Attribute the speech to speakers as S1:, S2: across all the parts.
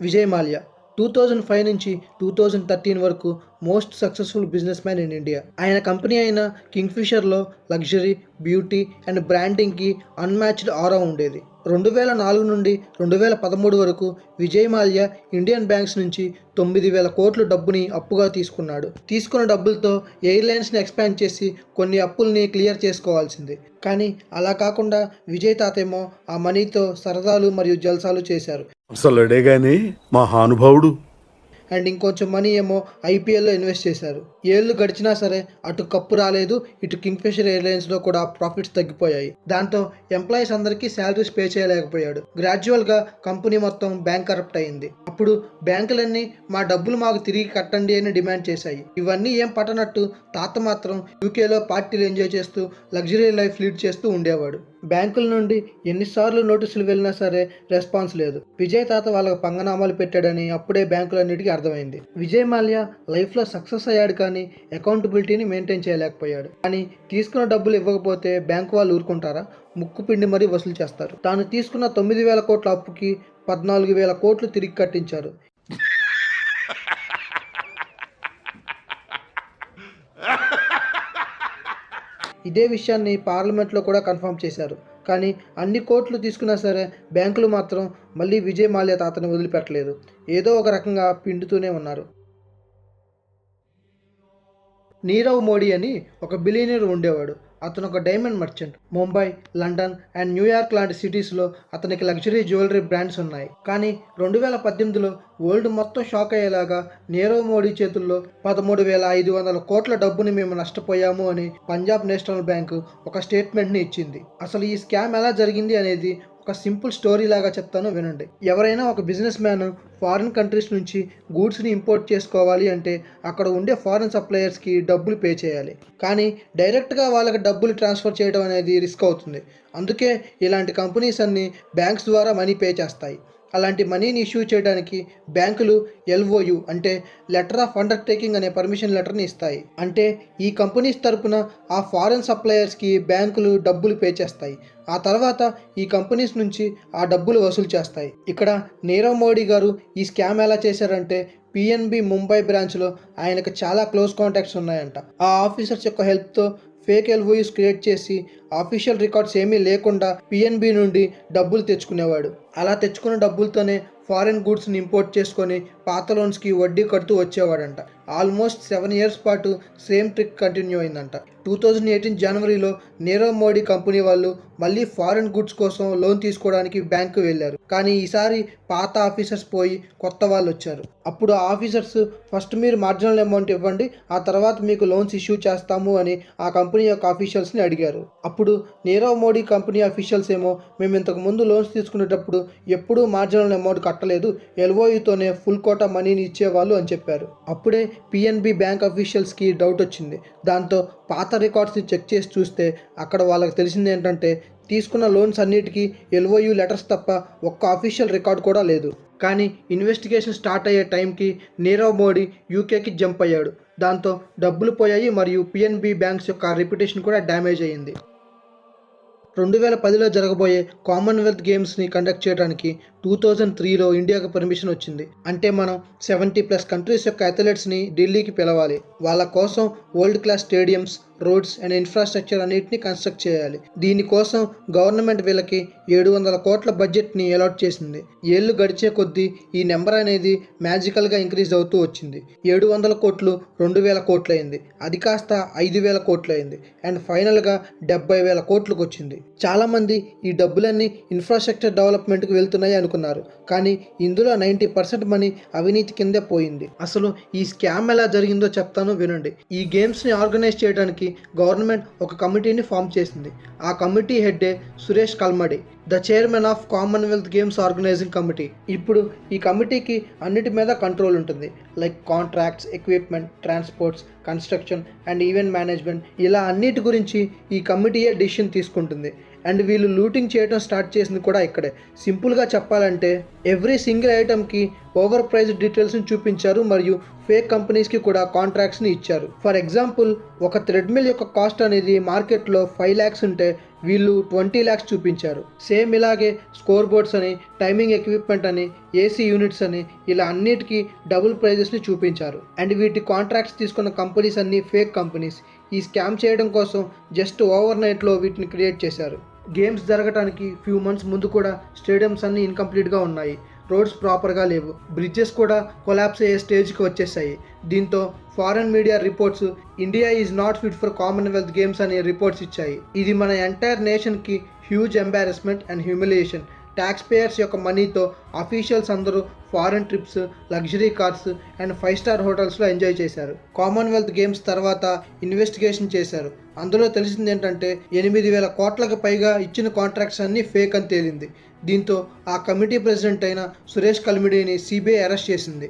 S1: విజయ్ మాల్యా 2005 నుంచి 2013 వరకు most successful business man in India. ఆయన కంపెనీ అయిన కింగ్ఫిషర్లో లగ్జరీ, బ్యూటీ అండ్ బ్రాండింగ్కి అన్మ్యాచ్డ్ ఆరా ఉండేది. 2004 నుండి 2013 వరకు విజయ్ మాల్యా ఇండియన్ బ్యాంక్స్ నుంచి 9,000 కోట్ల డబ్బుని అప్పుగా తీసుకున్నాడు. తీసుకున్న డబ్బులతో ఎయిర్లైన్స్ని ఎక్స్పాండ్ చేసి కొన్ని అప్పుల్ని క్లియర్ చేసుకోవాల్సింది. కానీ అలా కాకుండా విజయ్ తాతేమో ఆ మనీతో సరదాలు మరియు జల్సాలు చేశారు.
S2: అసలుడే గాని మహానుభావుడు.
S1: అండ్ ఇంకొంచెం మనీ ఏమో ఐపీఎల్లో ఇన్వెస్ట్ చేశారు. ఏళ్ళు గడిచినా సరే అటు కప్పు రాలేదు, ఇటు కింగ్ఫిషర్ ఎయిర్లైన్స్లో కూడా ప్రాఫిట్స్ తగ్గిపోయాయి. దాంతో ఎంప్లాయీస్ అందరికీ శాలరీస్ పే చేయలేకపోయాడు. గ్రాడ్యువల్గా కంపెనీ మొత్తం బ్యాంక్ కరప్ట్ అయింది. అప్పుడు బ్యాంకులన్నీ మా డబ్బులు మాకు తిరిగి కట్టండి అని డిమాండ్ చేశాయి. ఇవన్నీ ఏం పట్టనట్టు తాత మాత్రం యూకేలో పార్టీలు ఎంజాయ్ చేస్తూ లగ్జరీ లైఫ్ లీడ్ చేస్తూ ఉండేవాడు. బ్యాంకుల నుండి ఎన్నిసార్లు నోటీసులు వెళ్ళినా సరే రెస్పాన్స్ లేదు. విజయ్ తాత వాళ్ళకి పంగనామాలు పెట్టాడని అప్పుడే బ్యాంకులన్నిటికీ అర్థమైంది. విజయ్ మాల్యా లైఫ్లో సక్సెస్ అయ్యాడు కానీ అకౌంటబిలిటీని మెయింటైన్ చేయలేకపోయాడు. కానీ తీసుకున్న డబ్బులు ఇవ్వకపోతే బ్యాంకు వాళ్ళు ఊరుకుంటారా? ముక్కు పిండి మరీ వసూలు చేస్తారు. తాను తీసుకున్న 9,000 కోట్ల అప్పుకి 14,000 కోట్లు తిరిగి కట్టించారు. ఇదే విషయాన్ని పార్లమెంట్లో కూడా కన్ఫర్మ్ చేశారు. కానీ అన్ని కోట్లు తీసుకున్నా సరే బ్యాంకులు మాత్రం మళ్ళీ విజయ్ మాల్యా తాతను వదిలిపెట్టలేదు. ఏదో ఒక రకంగా పిండుతూనే ఉన్నారు. నీరవ్ మోడీ అని ఒక బిలియనీర్ ఉండేవాడు. అతను ఒక diamond merchant. Mumbai, London and New York లాంటి సిటీస్లో అతనికి లగ్జరీ జ్యువెలరీ బ్రాండ్స్ ఉన్నాయి. కానీ 2018లో వరల్డ్ మొత్తం షాక్ అయ్యేలాగా నీరవ్ మోడీ చేతుల్లో 13,500 కోట్ల డబ్బుని మేము నష్టపోయాము అని పంజాబ్ నేషనల్ బ్యాంకు ఒక స్టేట్మెంట్ని ఇచ్చింది. అసలు ఈ స్కామ్ ఎలా జరిగింది అనేది ఒక సింపుల్ స్టోరీ లాగా చెప్తాను వినండి. ఎవరైనా ఒక బిజినెస్ మ్యాన్ ఫారిన్ కంట్రీస్ నుంచి గూడ్స్ని ఇంపోర్ట్ చేసుకోవాలి అంటే అక్కడ ఉండే ఫారిన్ సప్లయర్స్కి డబ్బులు పే చేయాలి. కానీ డైరెక్ట్గా వాళ్ళకి డబ్బులు ట్రాన్స్ఫర్ చేయడం అనేది రిస్క్ అవుతుంది. అందుకే ఇలాంటి కంపెనీస్ అన్ని బ్యాంక్స్ ద్వారా మనీ పే చేస్తాయి. అలాంటి మనీని ఇష్యూ చేయడానికి బ్యాంకులు LOU అంటే లెటర్ ఆఫ్ అండర్టేకింగ్ అనే పర్మిషన్ లెటర్ని ఇస్తాయి. అంటే ఈ కంపెనీస్ తరపున ఆ ఫారెన్ సప్లయర్స్కి బ్యాంకులు డబ్బులు పే చేస్తాయి. ఆ తర్వాత ఈ కంపెనీస్ నుంచి ఆ డబ్బులు వసూలు చేస్తాయి. ఇక్కడ నీరవ్ మోడీ గారు ఈ స్కామ్ ఎలా చేశారంటే PNB ముంబై బ్రాంచ్లో ఆయనకు చాలా క్లోజ్ కాంటాక్ట్స్ ఉన్నాయంట. ఆ ఆఫీసర్స్ యొక్క హెల్ప్తో ఫేక్ LOUs క్రియేట్ చేసి ఆఫీషియల్ రికార్డ్స్ ఏమీ లేకుండా PNB నుండి డబ్బులు తెచ్చుకునేవాడు. అలా తెచ్చుకున్న డబ్బులతోనే ఫారిన్ గూడ్స్ని ఇంపోర్ట్ చేసుకొని పాత లోన్స్కి వడ్డీ కడుతూ వచ్చేవాడంట. ఆల్మోస్ట్ 7 years పాటు సేమ్ ట్రిక్ కంటిన్యూ అయిందంట. 2018 జనవరిలో నీరవ్ మోడీ కంపెనీ వాళ్ళు మళ్ళీ ఫారిన్ గుడ్స్ కోసం లోన్ తీసుకోవడానికి బ్యాంకు వెళ్ళారు. కానీ ఈసారి పాత ఆఫీసర్స్ పోయి కొత్త వాళ్ళు వచ్చారు. అప్పుడు ఆ ఆఫీసర్స్ ఫస్ట్ మీరు మార్జినల్ అమౌంట్ ఇవ్వండి, ఆ తర్వాత మీకు లోన్స్ ఇష్యూ చేస్తాము అని ఆ కంపెనీ యొక్క ఆఫీషియల్స్ని అడిగారు. అప్పుడు నీరవ్ మోడీ కంపెనీ ఆఫీషియల్స్ ఏమో మేము ఇంతకు ముందు లోన్స్ తీసుకునేటప్పుడు ఎప్పుడూ మార్జినల్ అమౌంట్ కట్టలేదు, LOUతోనే ఫుల్ కోటా మనీని ఇచ్చేవాళ్ళు అని చెప్పారు. అప్పుడే PNB బ్యాంక్ అఫీషియల్స్కి డౌట్ వచ్చింది. దాంతో పాత రికార్డ్స్ని చెక్ చేసి చూస్తే అక్కడ వాళ్ళకి తెలిసింది ఏంటంటే తీసుకున్న లోన్స్ అన్నిటికీ LOU లెటర్స్ తప్ప ఒక్క అఫీషియల్ రికార్డ్ కూడా లేదు. కానీ ఇన్వెస్టిగేషన్ స్టార్ట్ అయ్యే టైంకి నీరవ్ మోడీ యూకేకి జంప్ అయ్యాడు. దాంతో డబ్బులు పోయాయి మరియు PNB బ్యాంక్స్ యొక్క రెప్యుటేషన్ కూడా డ్యామేజ్ అయ్యింది. 2010లో జరగబోయే కామన్వెల్త్ గేమ్స్ని కండక్ట్ చేయడానికి 2003లో ఇండియాకు పర్మిషన్ వచ్చింది. అంటే మనం 70+ కంట్రీస్ యొక్క అథ్లెట్స్ని ఢిల్లీకి పిలవాలి. వాళ్ళ కోసం world class stadiums, roads and infrastructure అన్నిటిని కన్స్ట్రక్ట్ చేయాలి. దీనికోసం గవర్నమెంట్ వీళ్ళకి 700 కోట్ల బడ్జెట్ని అలాట్ చేసింది. ఏళ్ళు గడిచే కొద్దీ ఈ నెంబర్ అనేది మ్యాజికల్గా ఇంక్రీజ్ అవుతూ వచ్చింది. 700 కోట్లు 2,000 కోట్లు అయింది. అది కాస్త 5,000 కోట్లు అయింది. అండ్ ఫైనల్గా 70,000 కోట్లకు వచ్చింది. చాలామంది ఈ డబ్బులన్నీ ఇన్ఫ్రాస్ట్రక్చర్ డెవలప్మెంట్కి వెళ్తున్నాయి అనుకున్నారు. కానీ ఇందులో 90% మనీ అవినీతి కిందే పోయింది. అసలు ఈ స్కామ్ ఎలా జరిగిందో చెప్తాను వినండి. ఈ గేమ్స్ని ఆర్గనైజ్ చేయడానికి గవర్నమెంట్ ఒక కమిటీని ఫామ్ చేసింది. ఆ కమిటీ హెడ్డే Suresh Kalmadi, the chairman of Commonwealth Games organising committee. ఇప్పుడు ఈ కమిటీకి అన్నిటి మీద కంట్రోల్ ఉంటుంది. Like contracts, equipment, transports, construction and event management, ఇలా అన్నిటి గురించి ఈ కమిటీయే డిసిషన్ తీసుకుంటుంది. అండ్ వీళ్ళు లూటింగ్ చేయడం స్టార్ట్ చేసింది కూడా ఇక్కడే. సింపుల్గా చెప్పాలంటే ఎవ్రీ సింగిల్ ఐటమ్కి ఓవర్ ప్రైజ్ డీటెయిల్స్ని చూపించారు మరియు ఫేక్ కంపెనీస్కి కూడా కాంట్రాక్ట్స్ని ఇచ్చారు. ఫర్ ఎగ్జాంపుల్ ఒక థ్రెడ్మిల్ యొక్క కాస్ట్ అనేది మార్కెట్లో 5 lakhs ఉంటే వీళ్ళు 20 lakhs చూపించారు. సేమ్ ఇలాగే స్కోర్ బోర్డ్స్ అని, టైమింగ్ ఎక్విప్మెంట్ అని, ఏసీ యూనిట్స్ అని ఇలా అన్నిటికీ డబుల్ ప్రైజెస్ని చూపించారు. అండ్ వీటి కాంట్రాక్ట్స్ తీసుకున్న కంపెనీస్ అన్నీ ఫేక్ కంపెనీస్. ఈ స్కామ్ చేయడం కోసం జస్ట్ ఓవర్ నైట్లో వీటిని క్రియేట్ చేశారు. గేమ్స్ జరగడానికి ఫ్యూ మంత్స్ ముందు కూడా స్టేడియంస్ అన్నీ ఇన్కంప్లీట్గా ఉన్నాయి. రోడ్స్ ప్రాపర్గా లేవు. బ్రిడ్జెస్ కూడా కొలాప్స్ అయ్యే స్టేజ్కి వచ్చేసాయి. దీంతో foreign media reports India is not fit for Commonwealth Games అనే రిపోర్ట్స్ ఇచ్చాయి. ఇది మన ఎంటైర్ నేషన్కి huge embarrassment and humiliation. Tax payers యొక్క మనీతో అఫీషియల్స్ అందరూ foreign trips, luxury cars and 5-star హోటల్స్లో ఎంజాయ్ చేశారు. కామన్వెల్త్ గేమ్స్ తర్వాత ఇన్వెస్టిగేషన్ చేశారు. అందులో తెలిసింది ఏంటంటే 8,000 కోట్లకు పైగా ఇచ్చిన కాంట్రాక్ట్స్ అన్నీ ఫేక్ అని తేలింది. దీంతో ఆ కమిటీ ప్రెసిడెంట్ అయిన సురేష్ కల్మిడీని సిబిఐ అరెస్ట్ చేసింది.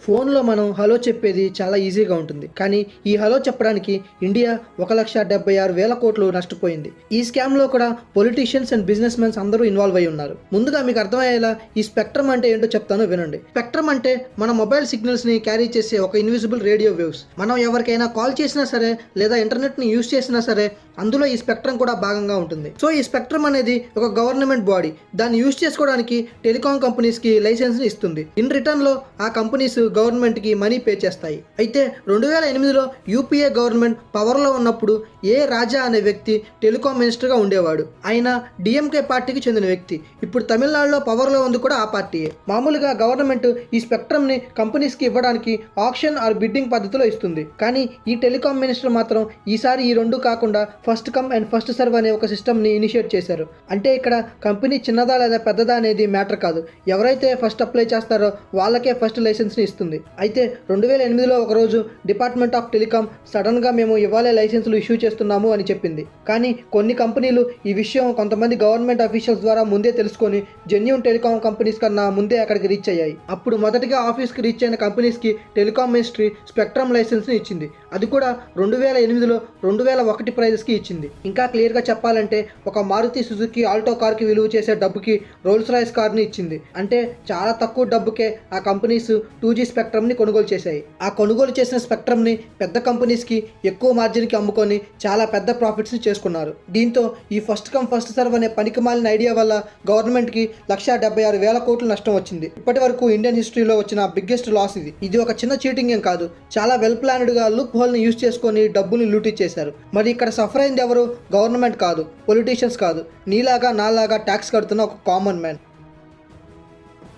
S1: ఫోన్లో మనం హలో చెప్పేది చాలా ఈజీగా ఉంటుంది. కానీ ఈ హలో చెప్పడానికి ఇండియా 1,76,000 కోట్లు నష్టపోయింది. ఈ స్కామ్లో కూడా పొలిటీషియన్స్ అండ్ బిజినెస్ మెన్స్ అందరూ ఇన్వాల్వ్ అయి ఉన్నారు. ముందుగా మీకు అర్థమయ్యేలా ఈ స్పెక్ట్రమ్ అంటే ఏంటో చెప్తాను వినండి. స్పెక్ట్రమ్ అంటే మన మొబైల్ సిగ్నల్స్ని క్యారీ చేసే ఒక ఇన్విజిబుల్ రేడియో వేవ్స్. మనం ఎవరికైనా కాల్ చేసినా సరే లేదా ఇంటర్నెట్ని యూజ్ చేసినా సరే అందులో ఈ స్పెక్ట్రమ్ కూడా భాగంగా ఉంటుంది. సో ఈ స్పెక్ట్రమ్ అనేది ఒక గవర్నమెంట్ బాడీ. దాన్ని యూజ్ చేసుకోవడానికి టెలికాం కంపెనీస్కి లైసెన్స్ని ఇస్తుంది. ఇన్ రిటర్న్లో ఆ కంపెనీస్ గవర్నమెంట్కి మనీ పే చేస్తాయి. అయితే 2008లో యూపీఏ గవర్నమెంట్ పవర్లో ఉన్నప్పుడు ఏ రాజా అనే వ్యక్తి టెలికాం మినిస్టర్గా ఉండేవాడు. ఆయన డిఎంకే పార్టీకి చెందిన వ్యక్తి. ఇప్పుడు తమిళనాడులో పవర్లో ఉంది కూడా ఆ పార్టీయే. మామూలుగా గవర్నమెంట్ ఈ స్పెక్ట్రమ్ని కంపెనీస్కి ఇవ్వడానికి ఆక్షన్ ఆర్ బిడ్డింగ్ పద్ధతిలో ఇస్తుంది. కానీ ఈ టెలికాం మినిస్టర్ మాత్రం ఈసారి ఈ రెండు కాకుండా first come and first serve అనే ఒక సిస్టమ్ని ఇనిషియేట్ చేశారు. అంటే ఇక్కడ కంపెనీ చిన్నదా లేదా పెద్దదా అనేది మ్యాటర్ కాదు. ఎవరైతే ఫస్ట్ అప్లై చేస్తారో వాళ్ళకే ఫస్ట్ లైసెన్స్ని ఇస్తుంది. అయితే 2008లో ఒకరోజు డిపార్ట్మెంట్ ఆఫ్ టెలికాం సడన్గా మేము ఇవాళే లైసెన్సులు ఇష్యూ చేస్తున్నాము అని చెప్పింది. కానీ కొన్ని కంపెనీలు ఈ విషయం కొంతమంది గవర్నమెంట్ అఫీషియల్స్ ద్వారా ముందే తెలుసుకొని జెన్యూన్ టెలికాం కంపెనీస్ కన్నా ముందే అక్కడికి రీచ్ అయ్యాయి. అప్పుడు మొదటిగా ఆఫీస్కి రీచ్ అయిన కంపెనీస్కి టెలికాం మినిస్ట్రీ స్పెక్ట్రమ్ లైసెన్స్ని ఇచ్చింది. అది కూడా 2008లో 2001 ప్రైజెస్కి ఇచ్చింది. ఇంకా క్లియర్గా చెప్పాలంటే ఒక మారుతి సుజుకి ఆల్టో కార్కి విలువ చేసే డబ్బుకి రోల్స్ రాయ్స్ కార్ని ఇచ్చింది. అంటే చాలా తక్కువ డబ్బుకే ఆ కంపెనీస్ 2G స్పెక్ట్రమ్ని కొనుగోలు చేశాయి. ఆ కొనుగోలు చేసిన స్పెక్ట్రమ్ని పెద్ద కంపెనీస్కి ఎక్కువ మార్జిన్కి అమ్ముకొని చాలా పెద్ద ప్రాఫిట్స్ని చేసుకున్నారు. దీంతో ఈ ఫస్ట్ కమ్ ఫస్ట్ సర్వ్ అనే పనికిమాలిన ఐడియా వల్ల గవర్నమెంట్కి 1,76,000 కోట్లు నష్టం వచ్చింది. ఇప్పటి వరకు ఇండియన్ హిస్టరీలో వచ్చిన బిగ్గెస్ట్ లాస్ ఇది. ఇది ఒక చిన్న చీటింగ్ ఏం కాదు. చాలా వెల్ ప్లాన్డ్గా లూప్ హోల్ని యూజ్ చేసుకొని డబ్బుని లూటీ చేశారు. మరి ఇక్కడ సఫర్ అయింది ఎవరు? గవర్నమెంట్ కాదు, పొలిటీషియన్స్ కాదు, నీలాగా నాలాగా ట్యాక్స్ కడుతున్న ఒక కామన్ మ్యాన్.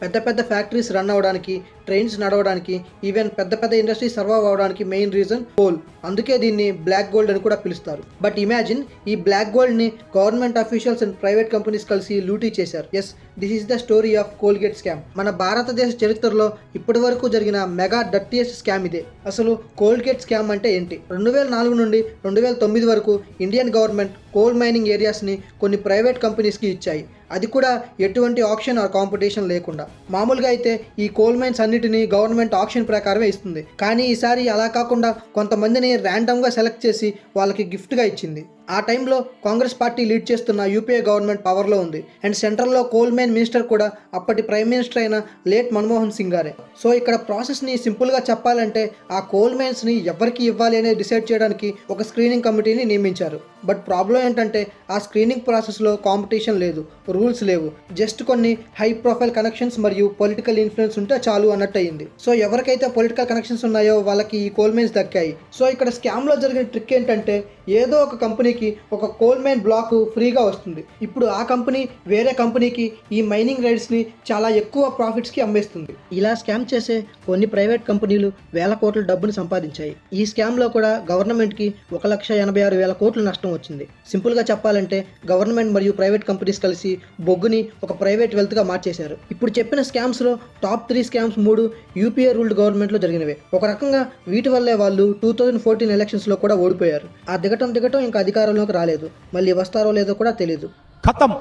S1: పెద్ద పెద్ద ఫ్యాక్టరీస్ రన్ అవ్వడానికి, ట్రైన్స్ నడవడానికి, ఈవెన్ పెద్ద పెద్ద ఇండస్ట్రీ సర్వైవ్ అవ్వడానికి మెయిన్ రీజన్ కోల్. అందుకే దీన్ని బ్లాక్ గోల్డ్ అని కూడా పిలుస్తారు. బట్ ఇమాజిన్ ఈ బ్లాక్ గోల్డ్ని government officials and private companies కలిసి లూటీ చేశారు. Yes, this is the story of Coalgate scam. మన భారతదేశ చరిత్రలో ఇప్పటి వరకు జరిగిన మెగా డర్టీయెస్ట్ స్కామ్ ఇదే. అసలు కోల్గేట్ స్కామ్ అంటే ఏంటి? 2004 నుండి 2009 వరకు ఇండియన్ గవర్నమెంట్ కోల్ మైనింగ్ ఏరియాస్ని కొన్ని ప్రైవేట్ కంపెనీస్కి ఇచ్చాయి. అది కూడా ఎటువంటి ఆక్షన్ ఆర్ కాంపిటీషన్ లేకుండా. మామూలుగా అయితే ఈ కోల్ మైన్స్ అన్నిటినీ గవర్నమెంట్ ఆక్షన్ ప్రకారమే ఇస్తుంది. కానీ ఈసారి అలా కాకుండా కొంతమందిని ర్యాండమ్గా సెలెక్ట్ చేసి వాళ్ళకి గిఫ్ట్గా ఇచ్చింది. ఆ టైంలో కాంగ్రెస్ పార్టీ లీడ్ చేస్తున్న యూపీఏ గవర్నమెంట్ పవర్లో ఉంది. అండ్ సెంట్రల్లో కోల్ మైన్ మినిస్టర్ కూడా అప్పటి ప్రైమ్ మినిస్టర్ అయిన లేట్ మన్మోహన్ సింగ్ గారే. సో ఇక్కడ ప్రాసెస్ని సింపుల్గా చెప్పాలంటే ఆ కోల్ మైన్స్ని ఎవరికి ఇవ్వాలి అనేది డిసైడ్ చేయడానికి ఒక స్క్రీనింగ్ కమిటీని నియమించారు. బట్ ప్రాబ్లం ఏంటంటే ఆ స్క్రీనింగ్ ప్రాసెస్లో కాంపిటీషన్ లేదు, రూల్స్ లేవు. జస్ట్ కొన్ని హై ప్రొఫైల్ కనెక్షన్స్ మరియు పొలిటికల్ ఇన్ఫ్లుయెన్స్ ఉంటే చాలు అన్నట్టు అయింది. సో ఎవరికైతే పొలిటికల్ కనెక్షన్స్ ఉన్నాయో వాళ్ళకి ఈ కోల్ మైన్స్ దక్కాయి. సో ఇక్కడ స్కామ్లో జరిగిన ట్రిక్ ఏంటంటే ఏదో ఒక కంపెనీకి ఒక కోల్ మైన్ బ్లాక్ ఫ్రీగా వస్తుంది. ఇప్పుడు ఆ కంపెనీ వేరే కంపెనీకి ఈ మైనింగ్ రైట్స్ని చాలా ఎక్కువ ప్రాఫిట్స్కి అమ్మేస్తుంది. ఇలా స్కామ్ చేసే కొన్ని ప్రైవేట్ కంపెనీలు వేల కోట్ల డబ్బును సంపాదించాయి. ఈ స్కామ్లో కూడా గవర్నమెంట్కి 1,86,000 కోట్లు నష్టం వచ్చింది. సింపుల్గా చెప్పాలంటే గవర్నమెంట్ మరియు ప్రైవేట్ కంపెనీస్ కలిసి బొగ్గుని ఒక ప్రైవేట్ వెల్త్గా మార్చేశారు. ఇప్పుడు చెప్పిన స్కామ్స్లో టాప్ 3 స్కామ్స్ 3 యూపీఏ రూల్డ్ గవర్నమెంట్లో జరిగినవే. ఒక రకంగా వీటి వల్లే వాళ్ళు 2014 ఎలక్షన్స్లో కూడా ఓడిపోయారు. ఆ దిగటం ఇంకా అధికారంలోకి రాలేదు. మళ్ళీ వస్తారో లేదో కూడా తెలీదు.
S3: खत्म,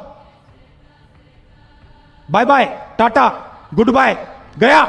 S3: bye bye, tata, goodbye, गया.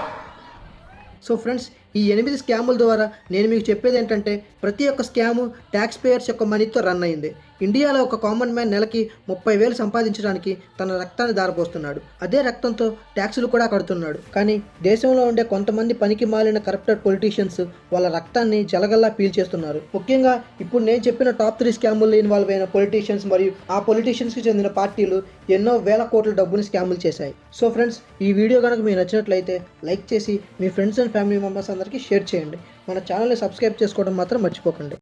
S1: సో ఫ్రెండ్స్, ఈ 8 స్కాముల ద్వారా నేను మీకు చెప్పేది ఏంటంటే ప్రతి ఒక్క స్కాము ట్యాక్స్ పేయర్స్ యొక్క మనీతో రన్ అయింది. ఇండియాలో ఒక కామన్ మ్యాన్ నెలకి 30,000 సంపాదించడానికి తన రక్తాన్ని దారపోస్తున్నాడు. అదే రక్తంతో ట్యాక్సులు కూడా కడుతున్నాడు. కానీ దేశంలో ఉండే కొంతమంది పనికి మాలిన కరప్టెడ్ పొలిటీషియన్స్ వాళ్ళ రక్తాన్ని జలగల్లా పీల్చేస్తున్నారు. ముఖ్యంగా ఇప్పుడు నేను చెప్పిన టాప్ 3 స్కాముల్లో ఇన్వాల్వ్ అయిన పొలిటీషియన్స్ మరియు ఆ పొలిటీషియన్స్కి చెందిన పార్టీలు ఎన్నో వేల కోట్ల డబ్బుని స్కాములు చేశాయి. సో ఫ్రెండ్స్, ఈ వీడియో కనుక మీకు నచ్చినట్లయితే లైక్ చేసి మీ ఫ్రెండ్స్ అండ్ ఫ్యామిలీ మెంబర్స్ అందరికీ షేర్ చేయండి. మన ఛానల్ని సబ్స్క్రైబ్ చేసుకోవడం మాత్రం మర్చిపోకండి.